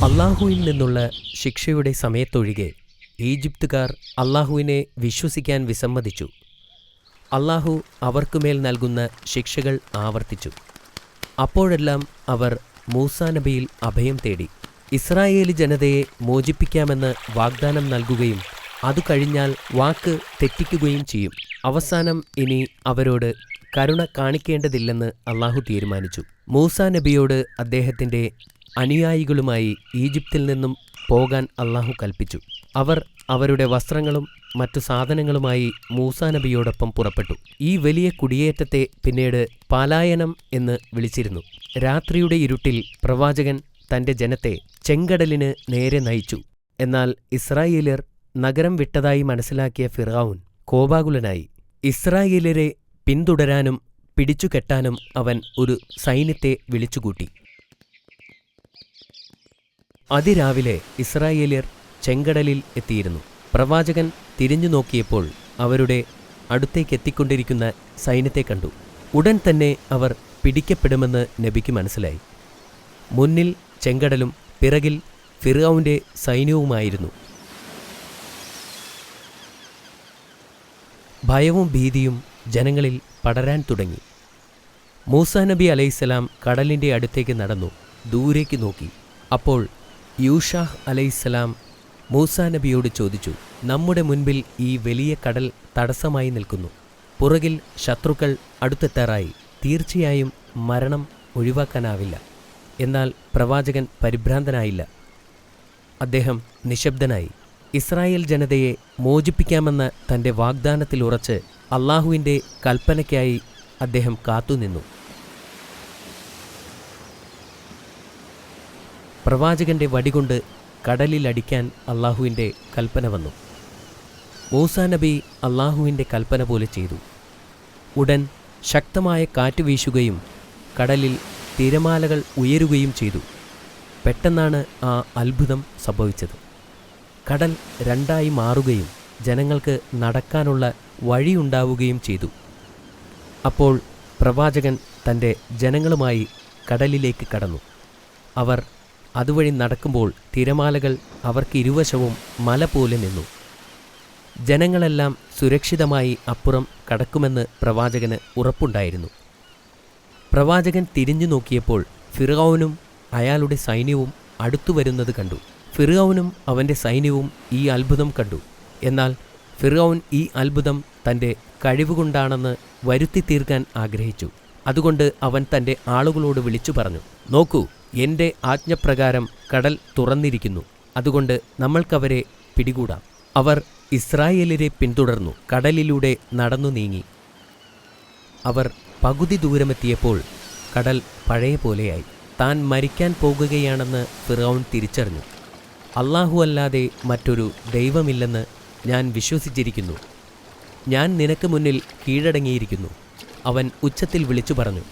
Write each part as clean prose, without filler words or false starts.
അല്ലാഹുവിൽ നിന്നുള്ള ശിക്ഷയുടെ സമയത്തൊഴികെ ഈജിപ്തുകാർ അല്ലാഹുവിനെ വിശ്വസിക്കാൻ വിസമ്മതിച്ചു. അല്ലാഹു അവർക്കുമേൽ നൽകുന്ന ശിക്ഷകൾ ആവർത്തിച്ചു. അപ്പോഴെല്ലാം അവർ മൂസാ നബിയിൽ അഭയം തേടി. ഇസ്രായേലി ജനതയെ മോചിപ്പിക്കാമെന്ന് വാഗ്ദാനം നൽകുകയും അതു കഴിഞ്ഞാൽ വാക്ക് തെറ്റിക്കുകയും ചെയ്യും. അവസാനം ഇനി അവരോട് കരുണ കാണിക്കേണ്ടതില്ലെന്ന് അല്ലാഹു തീരുമാനിച്ചു. മൂസാ നബിയോട് അദ്ദേഹത്തിൻ്റെ അനുയായികളുമായി ഈജിപ്തിൽ നിന്നും പോകാൻ അല്ലാഹു കൽപ്പിച്ചു. അവർ അവരുടെ വസ്ത്രങ്ങളും മറ്റു സാധനങ്ങളുമായി മൂസാ നബിയോടൊപ്പം പുറപ്പെട്ടു. ഈ വലിയ കുടിയേറ്റത്തെ പിന്നീട് പലായനം എന്ന് വിളിച്ചിരുന്നു. രാത്രിയുടെ ഇരുട്ടിൽ പ്രവാചകൻ തൻ്റെ ജനത്തെ ചെങ്കടലിന് നേരെ നയിച്ചു. എന്നാൽ ഇസ്രായേല്യർ നഗരം വിട്ടതായി മനസ്സിലാക്കിയ ഫിർഔൻ കോപാകുലനായി. ഇസ്രായേല്യരെ പിന്തുടരാനും പിടിച്ചുകെട്ടാനും അവൻ ഒരു സൈന്യത്തെ വിളിച്ചുകൂട്ടി. അതിരാവിലെ ഇസ്രായേല്യർ ചെങ്കടലിൽ എത്തിയിരുന്നു. പ്രവാചകൻ തിരിഞ്ഞു നോക്കിയപ്പോൾ അവരുടെ അടുത്തേക്കെത്തിക്കൊണ്ടിരിക്കുന്ന സൈന്യത്തെ കണ്ടു. ഉടൻ തന്നെ അവർ പിടിക്കപ്പെടുമെന്ന് നബിക്ക് മനസ്സിലായി. മുന്നിൽ ചെങ്കടലും പിറകിൽ ഫിർഔന്റെ സൈന്യവുമായിരുന്നു. ഭയവും ഭീതിയും ജനങ്ങളിൽ പടരാൻ തുടങ്ങി. മൂസാ നബി അലൈഹിസ്സലാം കടലിൻ്റെ അടുത്തേക്ക് നടന്നു ദൂരേക്ക് നോക്കി. അപ്പോൾ യൂഷാഹ് അലൈഹിസ്സലാം മൂസാ നബിയോട് ചോദിച്ചു, നമ്മുടെ മുൻപിൽ ഈ വലിയ കടൽ തടസ്സമായി നിൽക്കുന്നു. പുറകിൽ ശത്രുക്കൾ അടുത്തെത്താറായി. തീർച്ചയായും മരണം ഒഴിവാക്കാനാവില്ല. എന്നാൽ പ്രവാചകൻ പരിഭ്രാന്തനായില്ല. അദ്ദേഹം നിശബ്ദനായി. ഇസ്രായേൽ ജനതയെ മോചിപ്പിക്കാമെന്ന തൻ്റെ വാഗ്ദാനത്തിൽ ഉറച്ച് അല്ലാഹുവിൻ്റെ കൽപ്പനയ്ക്കായി അദ്ദേഹം കാത്തുനിന്നു. പ്രവാചകന്റെ വടികൊണ്ട് കടലിലടിക്കാൻ അല്ലാഹുവിൻ്റെ കൽപ്പന വന്നു. മൂസാ നബി അല്ലാഹുവിൻ്റെ കൽപ്പന പോലെ ചെയ്തു. ഉടൻ ശക്തമായ കാറ്റ് വീശുകയും കടലിൽ തിരമാലകൾ ഉയരുകയും ചെയ്തു. പെട്ടെന്നാണ് ആ അത്ഭുതം സംഭവിച്ചത്. കടൽ രണ്ടായി മാറുകയും ജനങ്ങൾക്ക് നടക്കാനുള്ള വഴിയുണ്ടാവുകയും ചെയ്തു. അപ്പോൾ പ്രവാചകൻ തൻ്റെ ജനങ്ങളുമായി കടലിലേക്ക് കടന്നു. അവർ അതുവഴി നടക്കുമ്പോൾ തിരമാലകൾ അവർക്ക് ഇരുവശവും മല പോലെ നിന്നു. ജനങ്ങളെല്ലാം സുരക്ഷിതമായി അപ്പുറം കടക്കുമെന്ന് പ്രവാചകന് ഉറപ്പുണ്ടായിരുന്നു. പ്രവാചകൻ തിരിഞ്ഞു നോക്കിയപ്പോൾ ഫിർഔനും അയാളുടെ സൈന്യവും അടുത്തുവരുന്നത് കണ്ടു. ഫിർഔനും അവൻ്റെ സൈന്യവും ഈ അത്ഭുതം കണ്ടു. എന്നാൽ ഫിർഔൻ ഈ അത്ഭുതം തൻ്റെ കഴിവുകൊണ്ടാണെന്ന് വരുത്തി തീർക്കാൻ ആഗ്രഹിച്ചു. അതുകൊണ്ട് അവൻ തൻ്റെ ആളുകളോട് വിളിച്ചു പറഞ്ഞു, നോക്കൂ, എൻ്റെ ആജ്ഞപ്രകാരം കടൽ തുറന്നിരിക്കുന്നു. അതുകൊണ്ട് നമ്മൾക്കവരെ പിടികൂടാം. അവർ ഇസ്രായേലിനെ പിന്തുടർന്നു കടലിലൂടെ നടന്നു നീങ്ങി. അവർ പകുതി ദൂരമെത്തിയപ്പോൾ കടൽ പഴയ പോലെയായി. താൻ മരിക്കാൻ പോകുകയാണെന്ന് ഫിർഔൻ തിരിച്ചറിഞ്ഞു. അല്ലാഹു അല്ലാതെ മറ്റൊരു ദൈവമില്ലെന്ന് ഞാൻ വിശ്വസിച്ചിരിക്കുന്നു. ഞാൻ നിനക്ക് മുന്നിൽ കീഴടങ്ങിയിരിക്കുന്നു, അവൻ ഉച്ചത്തിൽ വിളിച്ചു പറഞ്ഞു.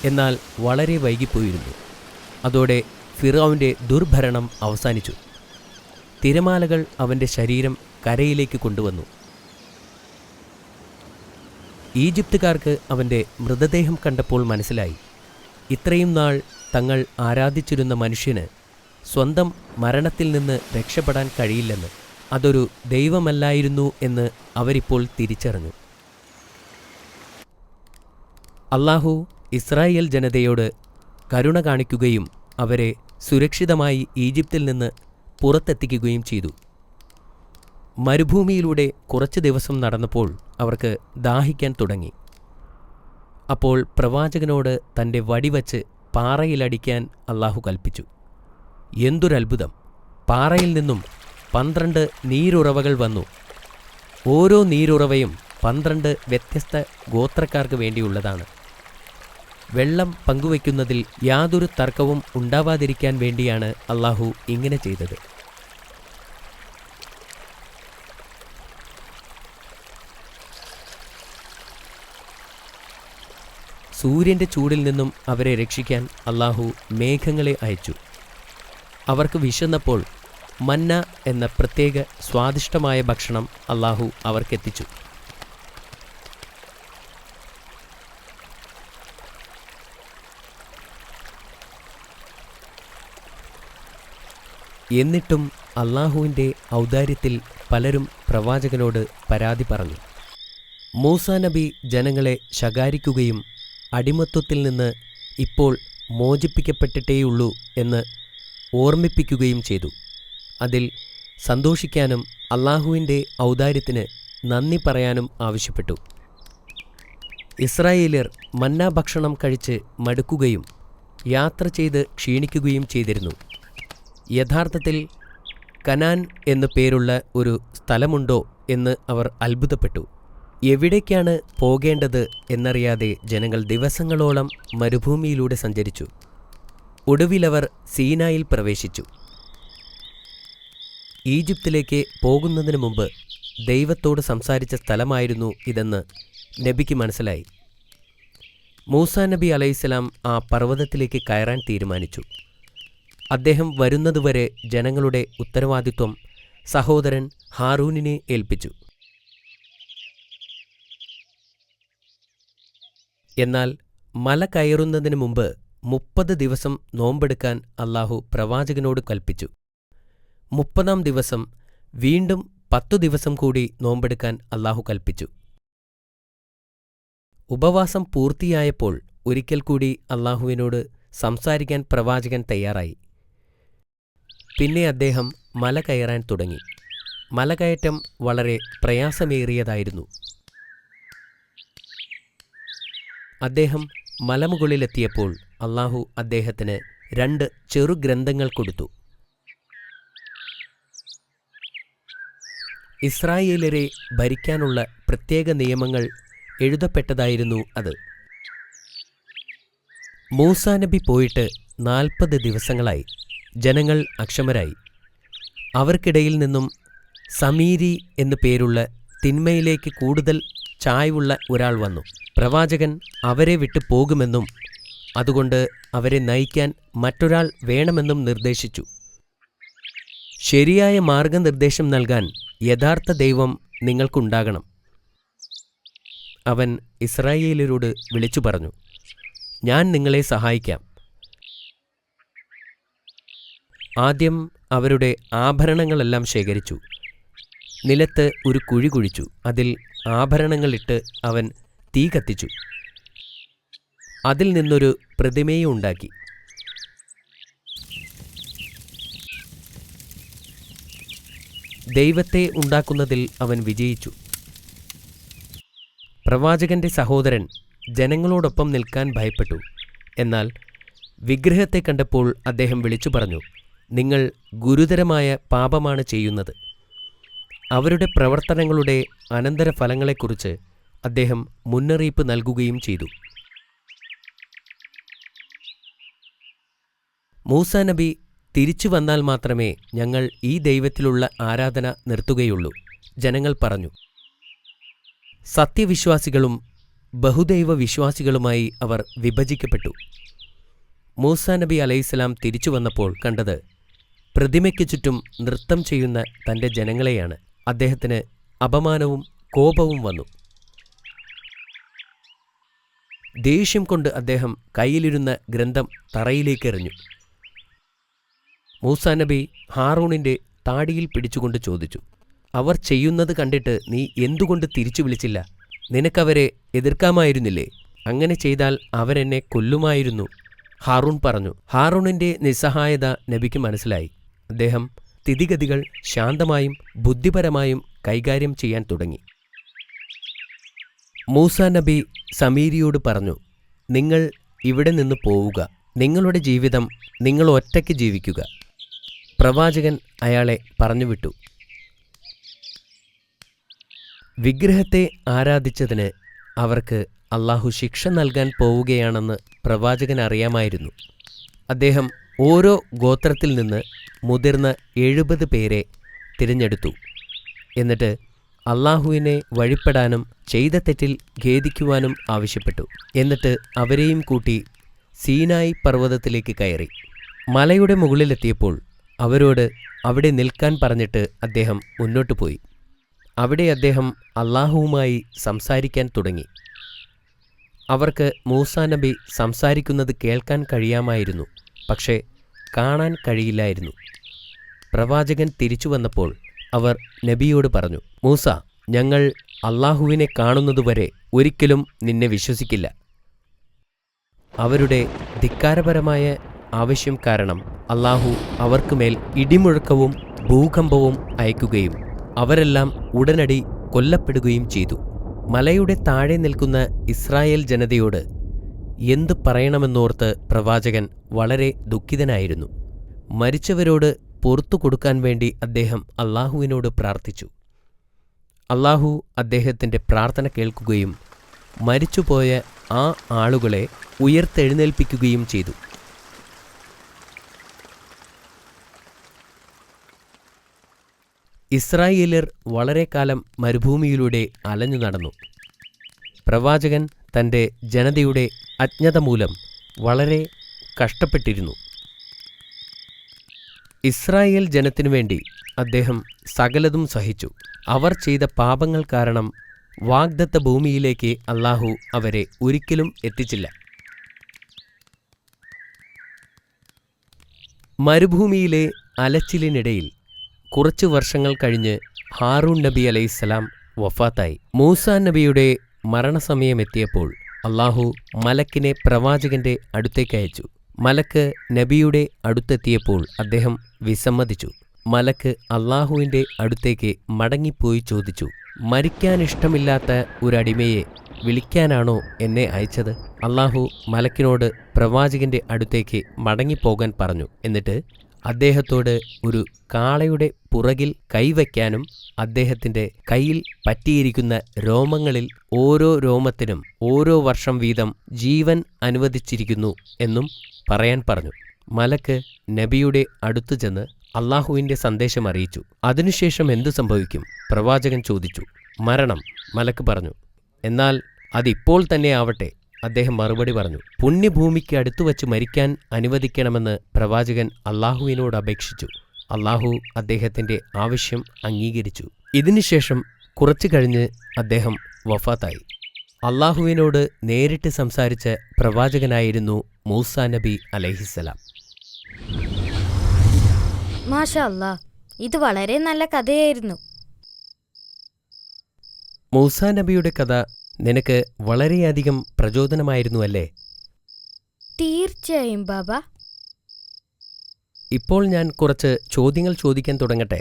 എന്നാൽ വളരെ വൈകിപ്പോയിരുന്നു. അതോടെ ഫിർഔന്റെ ദുർഭരണം അവസാനിച്ചു. തിരമാലകൾ അവൻ്റെ ശരീരം കരയിലേക്ക് കൊണ്ടുവന്നു. ഈജിപ്തുകാർക്ക് അവൻ്റെ മൃതദേഹം കണ്ടപ്പോൾ മനസ്സിലായി, ഇത്രയും നാൾ തങ്ങൾ ആരാധിച്ചിരുന്ന മനുഷ്യന് സ്വന്തം മരണത്തിൽ നിന്ന് രക്ഷപ്പെടാൻ കഴിയില്ലെന്ന്. അതൊരു ദൈവമല്ലായിരുന്നു എന്ന് അവരിപ്പോൾ തിരിച്ചറിഞ്ഞു. അല്ലാഹു ഇസ്രായേൽ ജനതയോട് കരുണ കാണിക്കുകയും അവരെ സുരക്ഷിതമായി ഈജിപ്തിൽ നിന്ന് പുറത്തെത്തിക്കുകയും ചെയ്തു. മരുഭൂമിയിലൂടെ കുറച്ച് ദിവസം നടന്നപ്പോൾ അവർക്ക് ദാഹിക്കാൻ തുടങ്ങി. അപ്പോൾ പ്രവാചകനോട് തൻ്റെ വടിവച്ച് പാറയിലടിക്കാൻ അല്ലാഹു കൽപ്പിച്ചു. എന്തൊരത്ഭുതം! പാറയിൽ നിന്നും 12 നീരുറവകൾ വന്നു. ഓരോ നീരുറവയും 12 വ്യത്യസ്ത ഗോത്രക്കാർക്ക് വേണ്ടിയുള്ളതാണ്. വെള്ളം പങ്കുവയ്ക്കുന്നതിൽ യാതൊരു തർക്കവും ഉണ്ടാവാതിരിക്കാൻ വേണ്ടിയാണ് അല്ലാഹു ഇങ്ങനെ ചെയ്തത്. സൂര്യൻ്റെ ചൂടിൽ നിന്നും അവരെ രക്ഷിക്കാൻ അല്ലാഹു മേഘങ്ങളെ അയച്ചു. അവർക്ക് വിശന്നപ്പോൾ മന്ന എന്ന പ്രത്യേക സ്വാദിഷ്ടമായ ഭക്ഷണം അല്ലാഹു അവർക്കെത്തിച്ചു. എന്നിട്ടും അള്ളാഹുവിൻ്റെ ഔദാര്യത്തിൽ പലരും പ്രവാചകനോട് പരാതി പറഞ്ഞു. മൂസാ നബി ജനങ്ങളെ ശകാരിക്കുകയും അടിമത്വത്തിൽ നിന്ന് ഇപ്പോൾ മോചിപ്പിക്കപ്പെട്ടിട്ടേയുള്ളൂ എന്ന് ഓർമ്മിപ്പിക്കുകയും ചെയ്തു. അതിൽ സന്തോഷിക്കാനും അള്ളാഹുവിൻ്റെ ഔദാര്യത്തിന് നന്ദി പറയാനും ആവശ്യപ്പെട്ടു. ഇസ്രായേല്യർ മന്ന ഭക്ഷണം കഴിച്ച് മടുക്കുകയും യാത്ര ചെയ്ത് ക്ഷീണിക്കുകയും ചെയ്തിരുന്നു. യഥാർത്ഥത്തിൽ കനാൻ എന്നു പേരുള്ള ഒരു സ്ഥലമുണ്ടോ എന്ന് അവർ അത്ഭുതപ്പെട്ടു. എവിടേക്കാണ് പോകേണ്ടത് എന്നറിയാതെ ജനങ്ങൾ ദിവസങ്ങളോളം മരുഭൂമിയിലൂടെ സഞ്ചരിച്ചു. ഒടുവിലവർ സീനായിൽ പ്രവേശിച്ചു. ഈജിപ്തിലേക്ക് പോകുന്നതിന് മുമ്പ് ദൈവത്തോട് സംസാരിച്ച സ്ഥലമായിരുന്നു ഇതെന്ന് നബിക്ക് മനസ്സിലായി. മൂസാ നബി അലൈഹിസ്സലാം ആ പർവ്വതത്തിലേക്ക് കയറാൻ തീരുമാനിച്ചു. അദ്ദേഹം വരുന്നതുവരെ ജനങ്ങളുടെ ഉത്തരവാദിത്വം സഹോദരൻ ഹാറൂനിനെ ഏൽപ്പിച്ചു. എന്നാൽ മല കയറുന്നതിന് മുമ്പ് 30 ദിവസം നോമ്പെടുക്കാൻ അള്ളാഹു പ്രവാചകനോട് കൽപ്പിച്ചു. 30-ാം ദിവസം വീണ്ടും 10 ദിവസം കൂടി നോമ്പെടുക്കാൻ അള്ളാഹു കൽപ്പിച്ചു. ഉപവാസം പൂർത്തിയായപ്പോൾ ഒരിക്കൽ കൂടി അള്ളാഹുവിനോട് സംസാരിക്കാൻ പ്രവാചകൻ തയ്യാറായി. പിന്നെ അദ്ദേഹം മല കയറാൻ തുടങ്ങി. മലകയറ്റം വളരെ പ്രയാസമേറിയതായിരുന്നു. അദ്ദേഹം മലമുകളിലെത്തിയപ്പോൾ അള്ളാഹു അദ്ദേഹത്തിന് 2 ചെറുഗ്രന്ഥങ്ങൾ കൊടുത്തു. ഇസ്രായേലരെ ഭരിക്കാനുള്ള പ്രത്യേക നിയമങ്ങൾ എഴുതപ്പെട്ടതായിരുന്നു അത്. മൂസാ നബി പോയിട്ട് 40 ദിവസങ്ങളായി. ജനങ്ങൾ അക്ഷമരായി. അവർക്കിടയിൽ നിന്നും സമീരി എന്നു പേരുള്ള തിന്മയിലേക്ക് കൂടുതൽ ചായ്വുള്ള ഒരാൾ വന്നു. പ്രവാചകൻ അവരെ വിട്ടു പോകുമെന്നും അതുകൊണ്ട് അവരെ നയിക്കാൻ മറ്റൊരാൾ വേണമെന്നും നിർദ്ദേശിച്ചു. ശരിയായ മാർഗനിർദ്ദേശം നൽകാൻ യഥാർത്ഥ ദൈവം നിങ്ങൾക്കുണ്ടാകണം. അവൻ ഇസ്രായേലരോട് വിളിച്ചു പറഞ്ഞു, ഞാൻ നിങ്ങളെ സഹായിക്കാം. ആദ്യം അവരുടെ ആഭരണങ്ങളെല്ലാം ശേഖരിച്ചു. നിലത്ത് ഒരു കുഴി കുഴിച്ചു. അതിൽ ആഭരണങ്ങളിട്ട് അവൻ തീ കത്തിച്ചു. അതിൽ നിന്നൊരു പ്രതിമയും ഉണ്ടാക്കി. ദൈവത്തെ ഉണ്ടാക്കുന്നതിൽ അവൻ വിജയിച്ചു. പ്രവാചകന്റെ സഹോദരൻ ജനങ്ങളോടൊപ്പം നിൽക്കാൻ ഭയപ്പെട്ടു. എന്നാൽ വിഗ്രഹത്തെ കണ്ടപ്പോൾ അദ്ദേഹം വിളിച്ചു പറഞ്ഞു, നിങ്ങൾ ഗുരുതരമായ പാപമാണ് ചെയ്യുന്നത്. അവരുടെ പ്രവർത്തനങ്ങളുടെ അനന്തരഫലങ്ങളെക്കുറിച്ച് അദ്ദേഹം മുന്നറിയിപ്പ് നൽകുകയും ചെയ്തു. മൂസാ നബി തിരിച്ചു വന്നാൽ മാത്രമേ ഞങ്ങൾ ഈ ദൈവത്തിലുള്ള ആരാധന നിർത്തുകയുള്ളൂ. ജനങ്ങൾ പറഞ്ഞു. സത്യവിശ്വാസികളും ബഹുദൈവ വിശ്വാസികളുമായി അവർ വിഭജിക്കപ്പെട്ടു. മൂസാ നബി അലൈഹിസ്സലാം തിരിച്ചു വന്നപ്പോൾ കണ്ടത് പ്രതിമയ്ക്ക് ചുറ്റും നൃത്തം ചെയ്യുന്ന തൻ്റെ ജനങ്ങളെയാണ്. അദ്ദേഹത്തിന് അപമാനവും കോപവും വന്നു. ദേഷ്യം കൊണ്ട് അദ്ദേഹം കയ്യിലിരുന്ന ഗ്രന്ഥം തറയിലേക്കെറിഞ്ഞു. മൂസാ നബി ഹാറൂണിൻ്റെ താടിയിൽ പിടിച്ചുകൊണ്ട് ചോദിച്ചു, അവർ ചെയ്യുന്നത് കണ്ടിട്ട് നീ എന്തുകൊണ്ട് തിരിച്ചു വിളിച്ചില്ല? നിനക്കവരെ എതിർക്കാമായിരുന്നില്ലേ? അങ്ങനെ ചെയ്താൽ അവരെന്നെ കൊല്ലുമായിരുന്നു. ഹാറൂൺ പറഞ്ഞു. ഹാറൂണിൻ്റെ നിസ്സഹായത നബിക്ക് മനസ്സിലായി. അദ്ദേഹം സ്ഥിതിഗതികൾ ശാന്തമായും ബുദ്ധിപരമായും കൈകാര്യം ചെയ്യാൻ തുടങ്ങി. മൂസാ നബി സമീരിയോട് പറഞ്ഞു, നിങ്ങൾ ഇവിടെ നിന്ന് പോവുക. നിങ്ങളുടെ ജീവിതം നിങ്ങൾ ഒറ്റയ്ക്ക് ജീവിക്കുക. പ്രവാചകൻ അയാളെ പറഞ്ഞുവിട്ടു. വിഗ്രഹത്തെ ആരാധിച്ചതിന് അവർക്ക് അള്ളാഹു ശിക്ഷ നൽകാൻ പോവുകയാണെന്ന് പ്രവാചകൻ അറിയാമായിരുന്നു. അദ്ദേഹം ഓരോ ഗോത്രത്തിൽ നിന്ന് മുതിർന്ന 70 പേരെ തിരഞ്ഞെടുത്തു. എന്നിട്ട് അള്ളാഹുവിനെ വഴിപ്പെടാനും ചെയ്ത തെറ്റിൽ ഖേദിക്കുവാനും ആവശ്യപ്പെട്ടു. എന്നിട്ട് അവരെയും കൂട്ടി സീനായി പർവ്വതത്തിലേക്ക് കയറി. മലയുടെ മുകളിലെത്തിയപ്പോൾ അവരോട് അവിടെ നിൽക്കാൻ പറഞ്ഞിട്ട് അദ്ദേഹം മുന്നോട്ടു പോയി. അവിടെ അദ്ദേഹം അള്ളാഹുവുമായി സംസാരിക്കാൻ തുടങ്ങി. അവർക്ക് മൂസാ നബി സംസാരിക്കുന്നത് കേൾക്കാൻ കഴിയാമായിരുന്നു, പക്ഷേ കാണാൻ കഴിയില്ലായിരുന്നു. പ്രവാചകൻ തിരിച്ചു വന്നപ്പോൾ അവർ നബിയോട് പറഞ്ഞു, മൂസ, ഞങ്ങൾ അല്ലാഹുവിനെ കാണുന്നതുവരെ ഒരിക്കലും നിന്നെ വിശ്വസിക്കില്ല. അവരുടെ ധിക്കാരപരമായ ആവശ്യം കാരണം അല്ലാഹു അവർക്കുമേൽ ഇടിമുഴക്കവും ഭൂകമ്പവും അയക്കുകയും അവരെല്ലാം ഉടനടി കൊല്ലപ്പെടുകയും ചെയ്തു. മലയുടെ താഴെ നിൽക്കുന്ന ഇസ്രായേൽ ജനതയോട് എന്തു പറയണമെന്നോർത്ത് പ്രവാചകൻ വളരെ ദുഃഖിതനായിരുന്നു. മരിച്ചവരോട് പൊറത്തു കൊടുക്കാൻ വേണ്ടി അദ്ദേഹം അല്ലാഹുവിനോട് പ്രാർത്ഥിച്ചു. അല്ലാഹു അദ്ദേഹത്തിൻ്റെ പ്രാർത്ഥന കേൾക്കുകയും മരിച്ചുപോയ ആ ആളുകളെ ഉയർത്തെഴുന്നേൽപ്പിക്കുകയും ചെയ്തു. ഇസ്രായേല്യർ വളരെ കാലം മരുഭൂമിയിലൂടെ അലഞ്ഞു നടന്നു. പ്രവാചകൻ തൻ്റെ ജനതയുടെ അജ്ഞത മൂലം വളരെ കഷ്ടപ്പെട്ടിരുന്നു. ഇസ്രായേൽ ജനത്തിനു വേണ്ടി അദ്ദേഹം സകലതും സഹിച്ചു. അവർ ചെയ്ത പാപങ്ങൾ കാരണം വാഗ്ദത്ത ഭൂമിയിലേക്ക് അല്ലാഹു അവരെ ഒരിക്കലും എത്തിച്ചില്ല. മരുഭൂമിയിലെ അലച്ചിലിനിടയിൽ കുറച്ചു വർഷങ്ങൾ കഴിഞ്ഞ് ഹാറൂൺ നബി അലൈഹിസ്സലാം വഫാത്തായി. മൂസാ നബിയുടെ മരണസമയമെത്തിയപ്പോൾ അല്ലാഹു മലക്കിനെ പ്രവാചകന്റെ അടുത്തേക്ക് അയച്ചു. മലക്ക് നബിയുടെ അടുത്തെത്തിയപ്പോൾ അദ്ദേഹം വിസമ്മതിച്ചു. മലക്ക് അല്ലാഹുവിൻ്റെ അടുത്തേക്ക് മടങ്ങിപ്പോയി ചോദിച്ചു, മരിക്കാനിഷ്ടമില്ലാത്ത ഒരടിമയെ വിളിക്കാനാണോ എന്നെ അയച്ചത്? അല്ലാഹു മലക്കിനോട് പ്രവാചകന്റെ അടുത്തേക്ക് മടങ്ങിപ്പോകാൻ പറഞ്ഞു. എന്നിട്ട് അദ്ദേഹത്തോട് ഒരു കാളയുടെ പുറകിൽ കൈവയ്ക്കാനും അദ്ദേഹത്തിൻ്റെ കയ്യിൽ പറ്റിയിരിക്കുന്ന രോമങ്ങളിൽ ഓരോ രോമത്തിനും ഓരോ വർഷം വീതം ജീവൻ അനുവദിച്ചിരിക്കുന്നു എന്നും പറയാൻ പറഞ്ഞു. മലക്ക് നബിയുടെ അടുത്തു ചെന്ന് അല്ലാഹുവിൻ്റെ സന്ദേശം അറിയിച്ചു. അതിനുശേഷം എന്തു സംഭവിക്കും? പ്രവാചകൻ ചോദിച്ചു. മരണം, മലക്ക് പറഞ്ഞു. എന്നാൽ അതിപ്പോൾ തന്നെ ആവട്ടെ, അദ്ദേഹം മറുപടി പറഞ്ഞു. പുണ്യഭൂമിക്ക് അടുത്തുവച്ച് മരിക്കാൻ അനുവദിക്കണമെന്ന് പ്രവാചകൻ അല്ലാഹുവിനോട് അപേക്ഷിച്ചു. അല്ലാഹു അദ്ദേഹത്തിൻ്റെ ആവശ്യം അംഗീകരിച്ചു. ഇതിനുശേഷം കുറച്ചു കഴിഞ്ഞ് അദ്ദേഹം വഫാത്തായി. അല്ലാഹുവിനോട് നേരിട്ട് സംസാരിച്ച പ്രവാചകനായിരുന്നു മൂസാ നബി അലൈഹിസ്സലാം. മാഷാ അല്ലാ, ഇത് വളരെ നല്ല കഥയായിരുന്നു. മൂസാ നബിയുടെ കഥ നിനക്ക് വളരെയധികം പ്രചോദനമായിരുന്നു അല്ലേ? തീർച്ചയായും ബാബ. ഇപ്പോൾ ഞാൻ കുറച്ച് ചോദ്യങ്ങൾ ചോദിക്കാൻ തുടങ്ങട്ടെ.